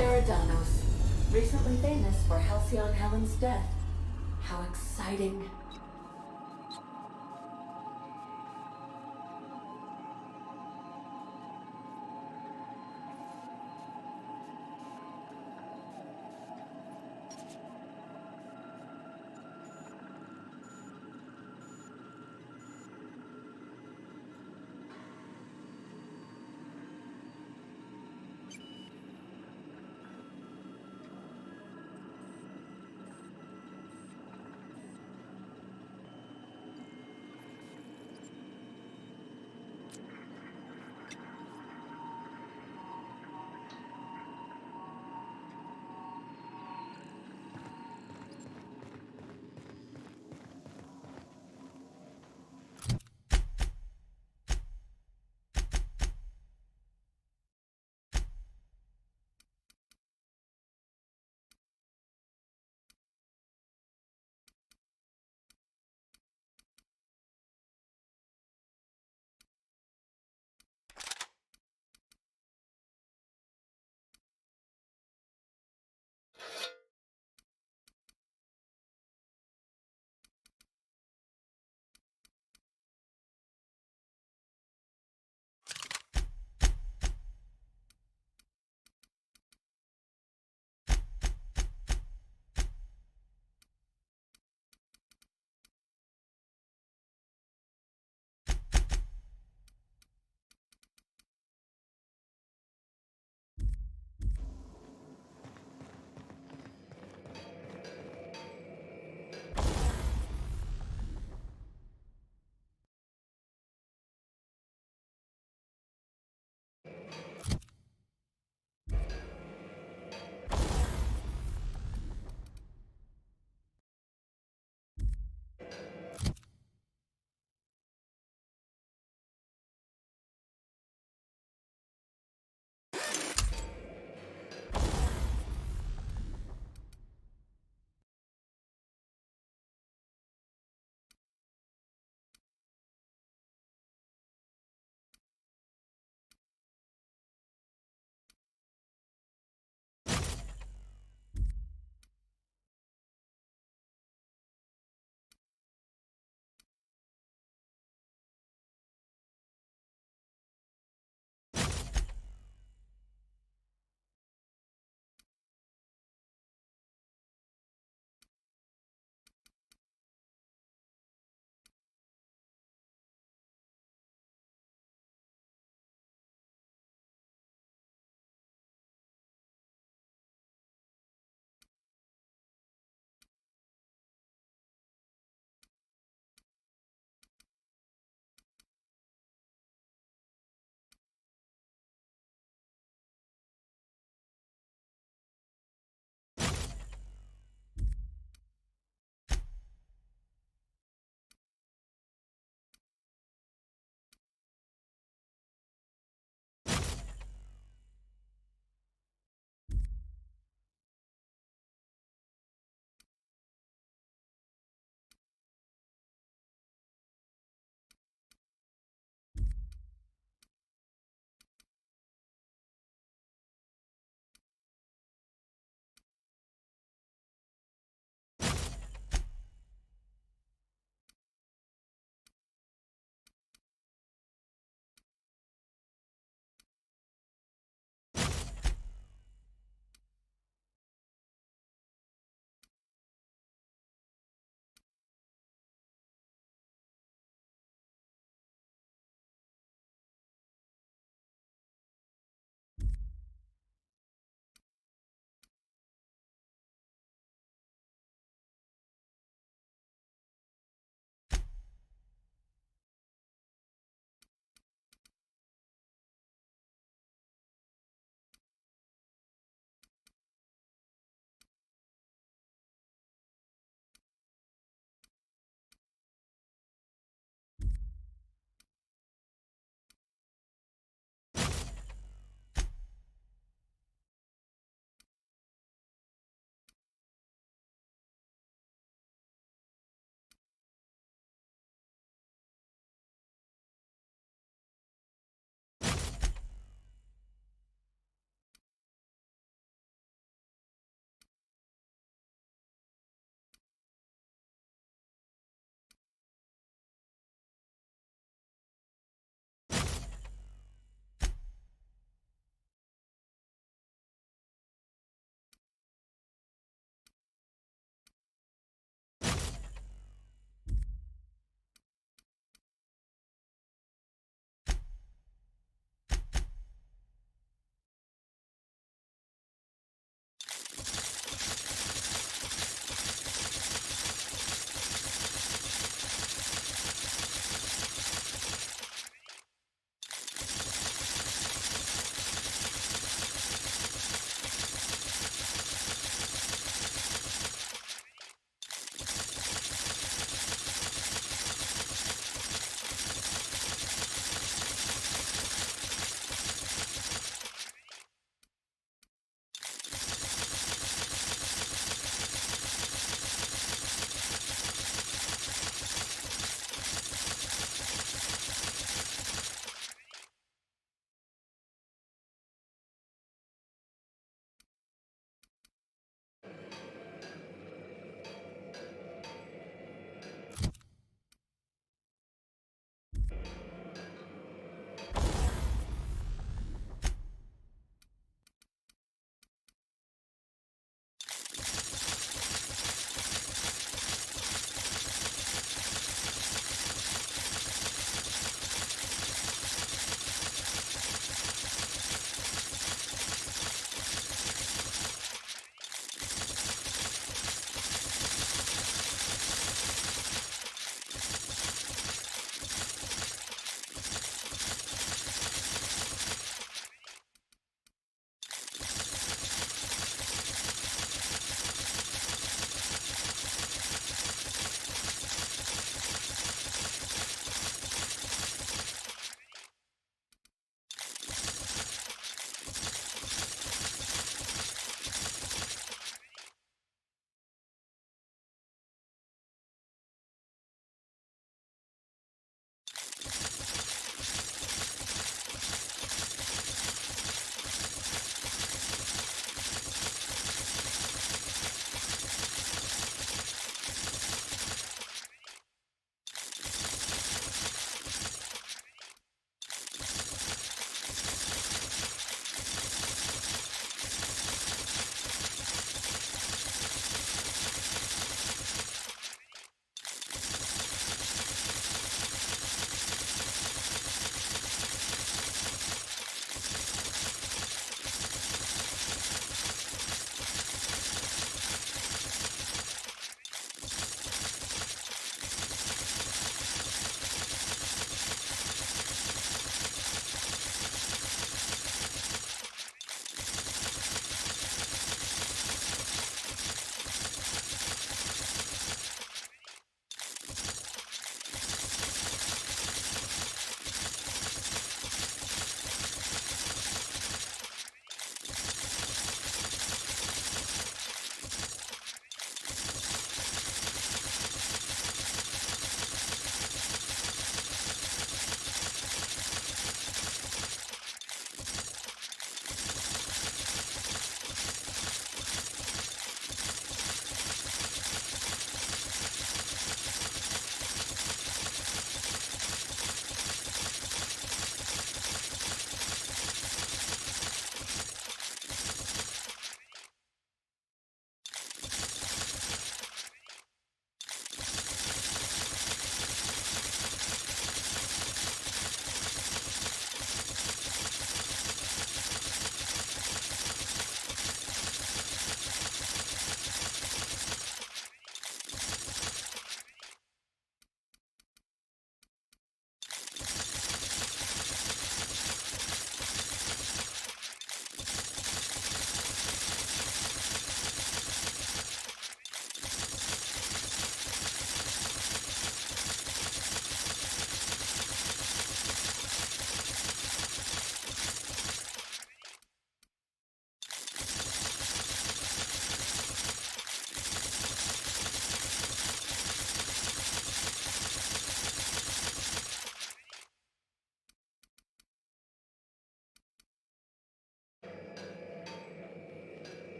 Eridanos, recently famous for Halcyon Helen's death. How exciting.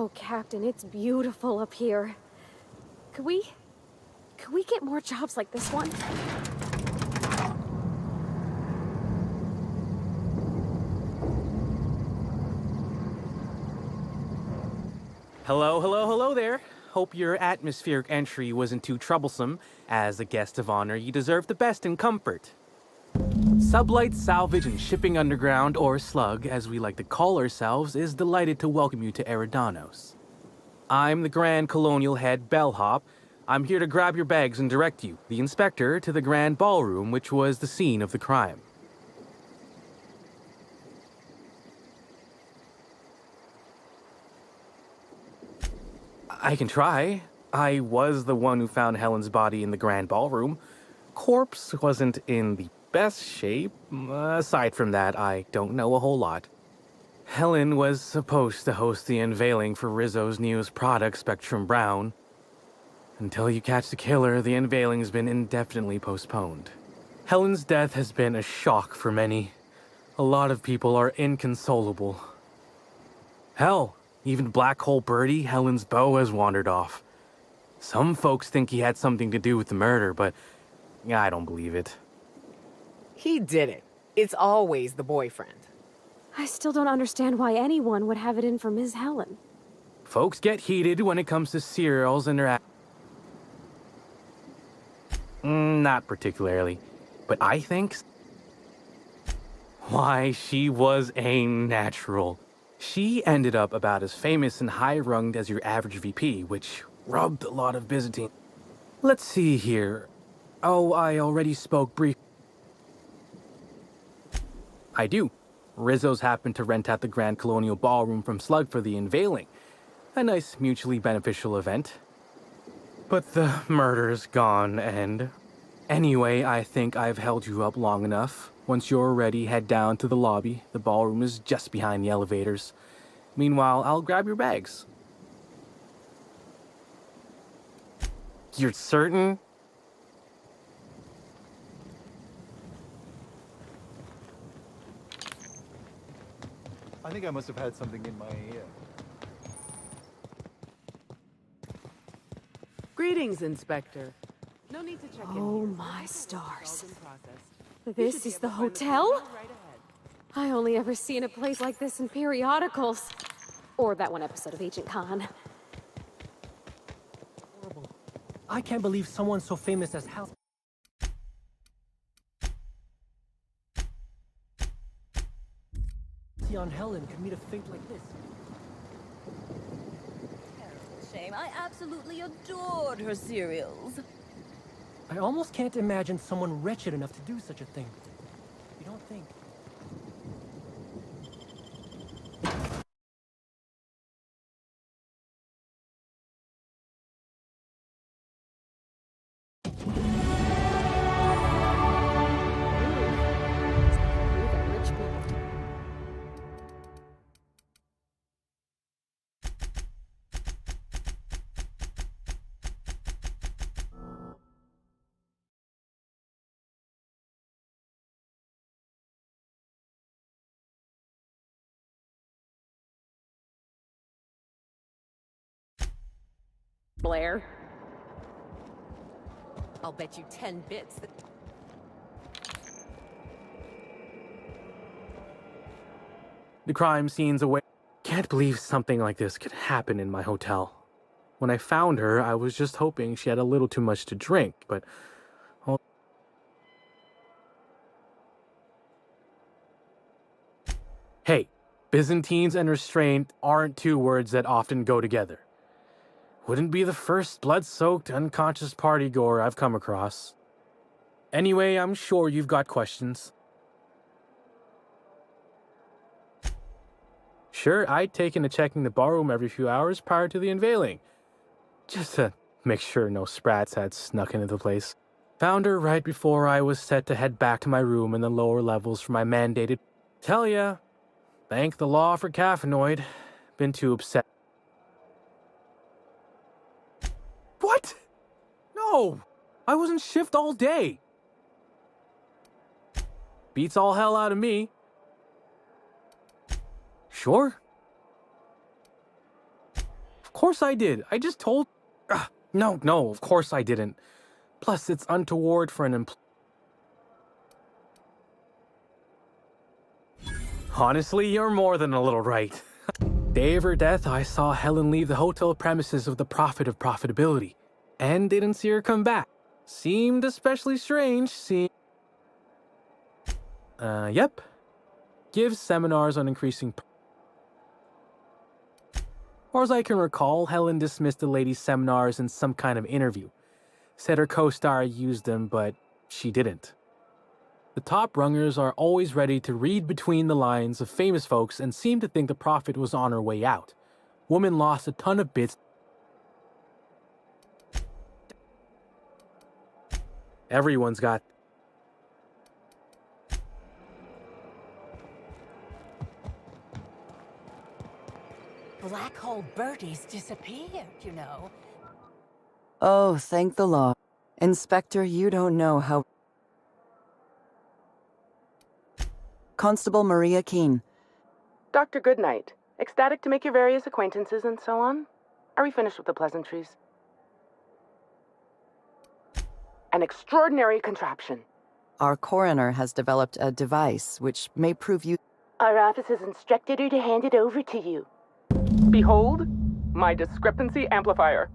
Oh, Captain, it's beautiful up here. Could we get more jobs like this one? Hello, hello, hello there. Hope your atmospheric entry wasn't too troublesome. As a guest of honor, you deserve the best in comfort. Sublight Salvage and Shipping Underground, or Slug, as we like to call ourselves, is delighted to welcome you to Eridanos. I'm the Grand Colonial Head Bellhop. I'm here to grab your bags and direct you, the inspector, to the Grand Ballroom, which was the scene of the crime. I can try. I was the one who found Helen's body in the Grand Ballroom. Corpse wasn't in the best shape. Aside from that, I don't know a whole lot. Helen was supposed to host the unveiling for Rizzo's newest product, Spectrum Brown. Until you catch the killer, the unveiling's been indefinitely postponed. Helen's death has been a shock for many. A lot of people are inconsolable. Hell, even Black Hole Birdie, Helen's beau, has wandered off. Some folks think he had something to do with the murder, but I don't believe it. He did it. It's always the boyfriend. I still don't understand why anyone would have it in for Ms. Helen. Folks get heated when it comes to serials and their not particularly, but I think... Why, she was a natural. She ended up about as famous and high-runged as your average VP, which rubbed a lot of Byzantine. Let's see here. Oh, I already spoke brief. I do. Rizzo's happened to rent out the Grand Colonial Ballroom from Slug for the unveiling. A nice mutually beneficial event. But the murder's gone, and... Anyway, I think I've held you up long enough. Once you're ready, head down to the lobby. The ballroom is just behind the elevators. Meanwhile, I'll grab your bags. You're certain? I think I must have had something in my ear. Greetings, Inspector. No need to check in. Oh my stars. This is the hotel? I only ever seen a place like this in periodicals. Or that one episode of Agent Khan. Horrible. I can't believe someone so famous as Hal... on Helen could meet a fate like this. Shame. I absolutely adored her cereals. I almost can't imagine someone wretched enough to do such a thing. You don't think? We're the rich people. Blair. I'll bet you 10 bits that... The crime scene's away. Can't believe something like this could happen in my hotel. When I found her, I was just hoping she had a little too much to drink, but... Oh. Hey, Byzantines and restraint aren't two words that often go together. Wouldn't be the first blood-soaked, unconscious party-goer I've come across. Anyway, I'm sure you've got questions. Sure, I'd taken to checking the ballroom every few hours prior to the unveiling. Just to make sure no sprats had snuck into the place. Found her right before I was set to head back to my room in the lower levels for my mandated... Tell ya, thank the law for caffeinoid. Been too upset. What? No! I was in shift all day. Beats all hell out of me. Sure. course I did. I just told. No, of course I didn't. Plus, it's untoward for an employee. Honestly, you're more than a little right. Day of her death, I saw Helen leave the hotel premises with the profit of profitability, and didn't see her come back. Seemed especially strange seeing. Yep. Gives seminars on increasing. Or as I can recall, Helen dismissed the ladies' seminars in some kind of interview. Said her co-star used them, but she didn't. The top rungers are always ready to read between the lines of famous folks and seem to think the prophet was on her way out. Woman lost a ton of bits. Everyone's got. Black hole birdies disappeared, you know. Oh, thank the law. Inspector, you don't know how... Constable Maria Keene. Dr. Goodnight. Ecstatic to make your various acquaintances and so on? Are we finished with the pleasantries? An extraordinary contraption. Our coroner has developed a device which may prove you... Our office has instructed her to hand it over to you. Behold, my discrepancy amplifier.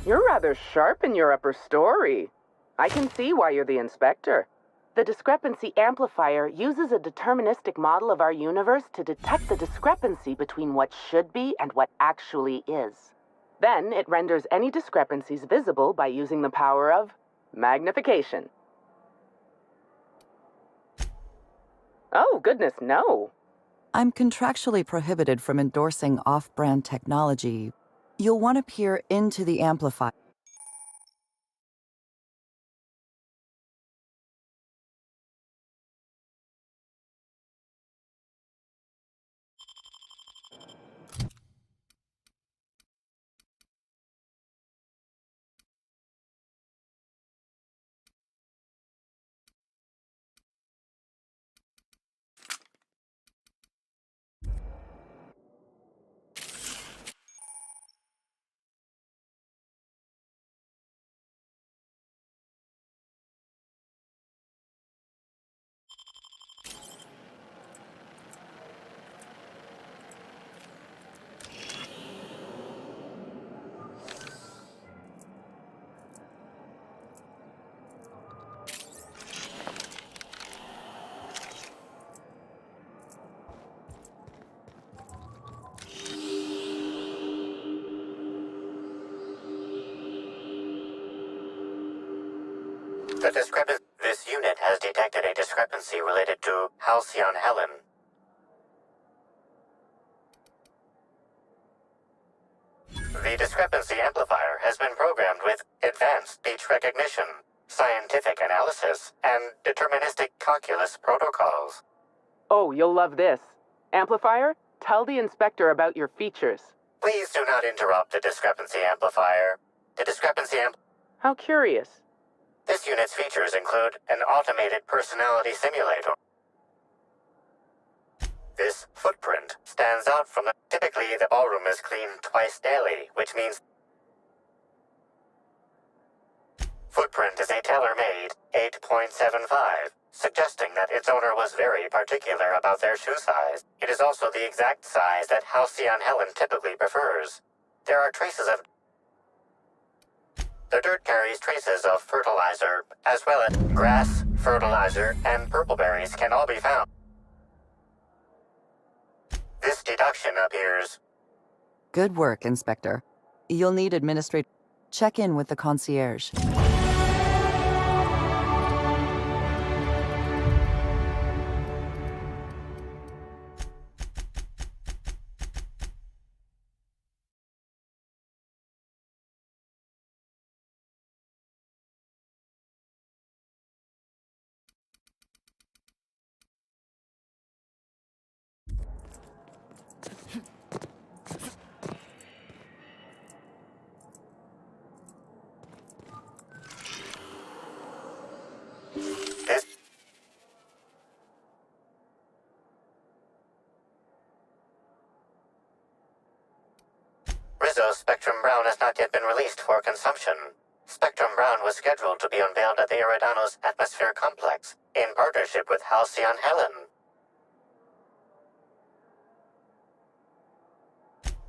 You're rather sharp in your upper story. I can see why you're the inspector. The discrepancy amplifier uses a deterministic model of our universe to detect the discrepancy between what should be and what actually is. Then it renders any discrepancies visible by using the power of magnification. Oh, goodness, no. I'm contractually prohibited from endorsing off-brand technology. You'll want to peer into the amplifier. This unit has detected a discrepancy related to Halcyon Helen. The discrepancy amplifier has been programmed with advanced speech recognition, scientific analysis, and deterministic calculus protocols. Oh, you'll love this. Amplifier, tell the inspector about your features. Please do not interrupt the discrepancy amplifier. The discrepancy How curious. This unit's features include an automated personality simulator. This footprint stands out from the... Typically, the ballroom is cleaned twice daily, which means... Footprint is a tailor-made 8.75, suggesting that its owner was very particular about their shoe size. It is also the exact size that Halcyon Helen typically prefers. There are traces of... The dirt carries traces of fertilizer, as well as grass, fertilizer, and purple berries can all be found. This deduction appears... Good work, Inspector. You'll need administrative... Check in with the concierge. though Spectrum Brown has not yet been released for consumption. Spectrum Brown was scheduled to be unveiled at the Eridanos Atmosphere Complex in partnership with Halcyon Helen.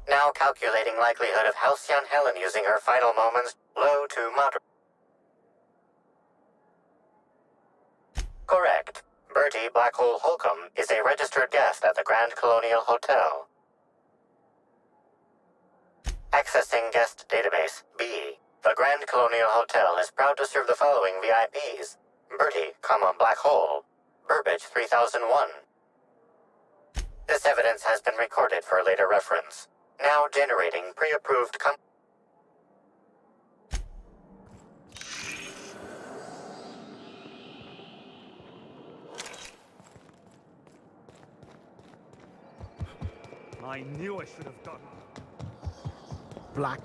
Now calculating likelihood of Halcyon Helen using her final moments, low to moderate. Correct. Bertie Black Hole Holcomb is a registered guest at the Grand Colonial Hotel. Accessing guest database, B. The Grand Colonial Hotel is proud to serve the following VIPs. Bertie, Black Hole. Burbage 3001. This evidence has been recorded for later reference. Now generating pre-approved I knew I should have done. Black